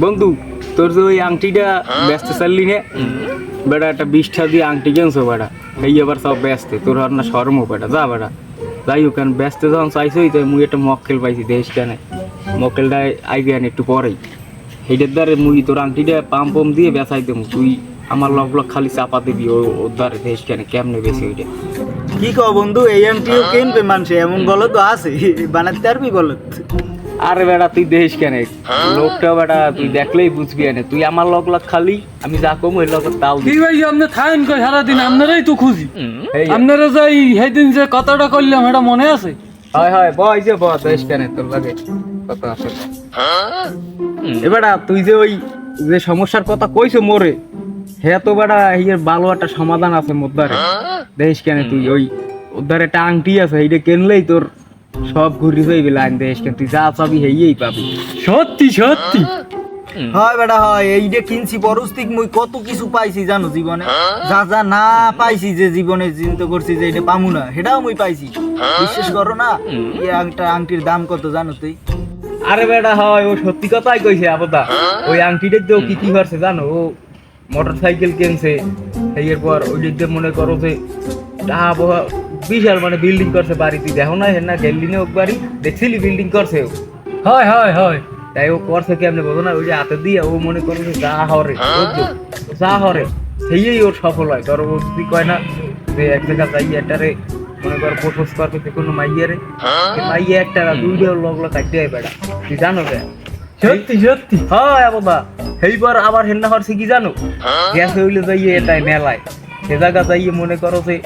বন্ধু তোর যে ওই আংটিটা ব্যস্ত চাললি নে বেটা একটা 20টা দিয়ে আংটি কিনছো বেটা এই আবার সব ব্যস্ত তোর আর না শরম বেটা যা বেটা যাই হোক কেন ব্যস্ত যখন চাইছোই তাই মুই একটা মক্কেল পাইছি দেশ কেন মক্কেলটা আইবি আন একটু পরেই সেইটার দ্বারে মুই তোর আংটিটা পাম্প দিয়ে বেচাই দেবো তুই আমার লগ খালি চাপা দিবি ওর দ্বারে দেশ কেন কেমনে বেশি ওইটা কি কও বন্ধু এই আংটিও কিনবে মানুষে এমন বলো তো আছে বানাতে পারবি বলো আরে বেটা তুই দেশ কেন লোকটা বেটা তুই দেখলেই বুঝবি না তুই আমার লগ খালি আমি যা কম ওই লগ তাও কি ভাই আপনি থাকেন কই সারাদিন আপনারাই তো খুঁজি আপনারা যাই সেদিন যে কথাটা করলাম এটা মনে আছে? হয় হয় বয় যে বয় দেশ কেন তোর লাগে কথা আছে এবারে তুই যে ওই যে সমস্যার কথা কইছো মোরে হ্যাঁ তো বেটা এর ভালো একটা সমাধান আছে মোদ্দারে দেশ কেন তুই ওই ওদ্ধারে একটা আংটি আছে এইটা কিনলেই তোর সব ঘুরি যাইবি লাইন দেশ কেন তুই যা চাবি হেই পাবি সত্যি সত্যি হয় বেটা হয় এইটা কিনছি পরস্তিক মুই কত কিছু পাইছি জানো জীবনে যা যা না পাইছি যে জীবনে চিন্তা করছি যে এটা পামু না সেটাও মুই পাইছি বিশ্বাস করো না এই আংটির দাম কত জানো তুই? আরে বেটা হয় ও সত্যি কথাই কইছে আবদা ওই আংটিটা তো কি কি করছে জানো ও মোটর সাইকেল কিনছে এরপর ওই দিকে মনে করো যে বিশাল মানে বিল্ডিং করছে বাড়ি তুই দেখো না না গেলি না ও বাড়ি দেখছিলি বিল্ডিং করছে ও হয় হয় হয় তাই ও করছে কেমনে বোঝো না ওই যে হাতে দিয়ে ও মনে করো যে যা হরে যা হরে সেই ওর সফল হয় ধরো ও যদি কয় না যে এক জায়গা যাই একটারে মনে করো প্রপোজ করবে যে কোনো মাইয়ারে মাইয়া একটা দুইটা লগ কাটতে হয় বেড়া তুই জানো কে সত্যি সত্যি হয় বাবা সেইবার আবার হেন্না হরছে কি জানো গ্যাসে হইলে যাইয়ে এটাই মেলায় সে জায়গা যাইয়ে মনে করো যে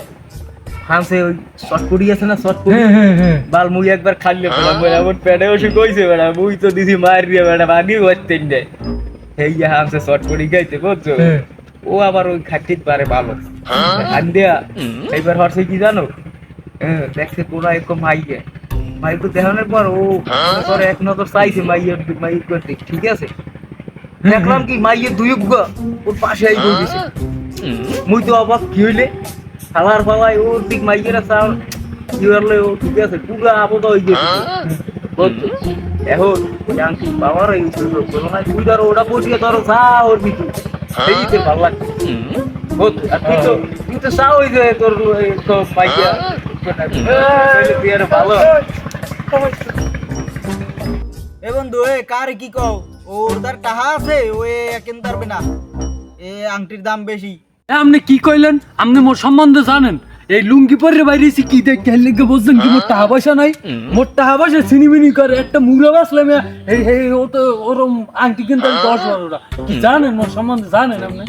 হাঁসে ওই শর্টকুটি আছে না শর্টকুটি বাল মুই একবার খাইলে আমার পেটে ওষুধ কইছে বেড়া মুই তো দিছি মার দিয়ে বেড়া বানি হচ্ছেন রে এই হাঁসে শর্টকুটি গাইতে বুঝছো ও আবার ওই খাটিত পারে ভালো আন্দিয়া এইবার হরছে কি জানো দেখছে কোনা এরকম মাইয়ে মাই তো দেখানোর পর ও মনে করে এক নজর চাইছে মাইয়ের করতে ঠিক আছে দেখলাম কি মাইয়ের দুই ওর পাশে আই বই দিছে মুই তো অবাক কি হইলে খালার পাওয়াই ওর দিক মাইয়েরা চাও কি হলে ও ঠিক আছে পুরা আপদ হয়ে গেছে এখন জানছি বাবার এই বলো না তুই ধরো ওটা বসিয়ে ধরো চা ওর দিকে সেইতে ভালো লাগছে আর তুই তো চা ওই যে তোর মাইয়া ভালো এ বন্ধু এ কার কি কও ওর তার টাহা আছে ও কিনতে পারবে না এ আংটির দাম বেশি। আপনি কি কইলেন? আপনি মোর সম্বন্ধে জানেন? এই লুঙ্গি পরে বাইরেছি কি দেখে লেগে বলছেন কি মোর টাকা পয়সা নাই? মোর টাকা পয়সা সিনিমিনি করে একটা মুগরা বাসলাম এই ও তো ওরম আংটি কিনতে 10-12টা কি জানেন মোর সম্বন্ধে জানেন আপনি?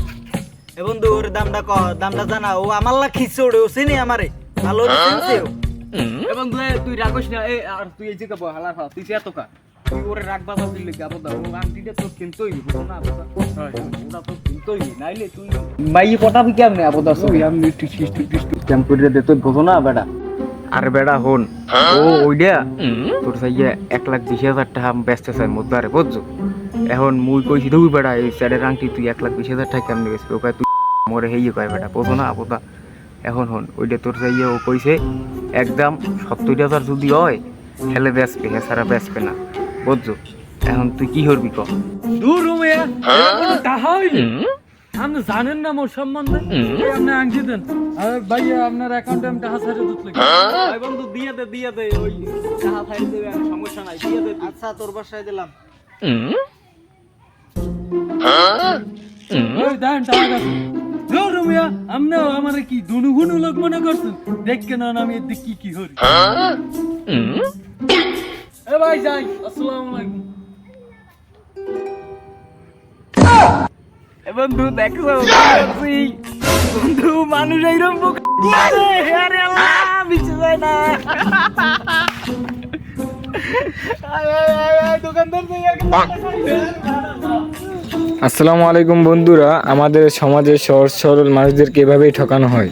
এ বন্ধু ওর দামটা দামটা জানা ও আমার লাখ খিচ্ছে ওড়ে ও চিনি আমারে ভালো চিনছে ও। এবং তুই রাগস না আর তুই এই যে হালার ফা তুই এত কা তুই ওরে রাখবা দিলে কি আবদা ও আংটিটা তোর কিনতেই বুঝো না আবদা ওটা তো কিনতেই নাইলে তুই মাইয়ে পটাবি কেমনে আবদা সবই আমি একটু ক্যাম্প করে দে তুই বুঝো না বেটা আরে বেটা হন ও ওইডা তোর সাইয়া 1,20,000 টাকা ব্যস্ত চাই মুদ্রারে বুঝছো এখন মুই কইছি তুই বেটা এই স্যারের আংটি তুই 1,20,000 টাকা কেমনে বেচবি ওকে তুই মরে হেইয়ে কয় বেটা বুঝো না আবদা এখন হন ওইটা তোর চাইয়া ও কইছে একদম 70,000 যদি হয় হেলে বেচবে এছাড়া বেচবে না বুঝছো এখন তুই কি করবি ক দূর মিয়া এটা কোনো টাকা হইল আপনি জানেন না মোর সম্বন্ধে আপনি আংটি দেন আর ভাইয়া আপনার অ্যাকাউন্টে আমি টাকা ছেড়ে দিতে লাগি ভাই বন্ধু দিয়ে দে ওই টাকা ফাইল দেবে আর সমস্যা নাই দিয়ে দে আচ্ছা তোর বাসায় দিলাম ওই দেন টাকা আছে দূর মিয়া আপনি আমারে কি দুনুগুনু লোক মনে করছেন দেখেন না আমি এদিক কি করি এ ভাই যাই আসসালামু আলাইকুম বন্ধু দেখো বন্ধু মানুষ এইরকম আরে আল্লাহ বিচে যায় না দোকানদার আসসালামু আলাইকুম বন্ধুরা, আমাদের সমাজে সহজ সরল মানুষদেরকে এভাবেই ঠকানো হয়।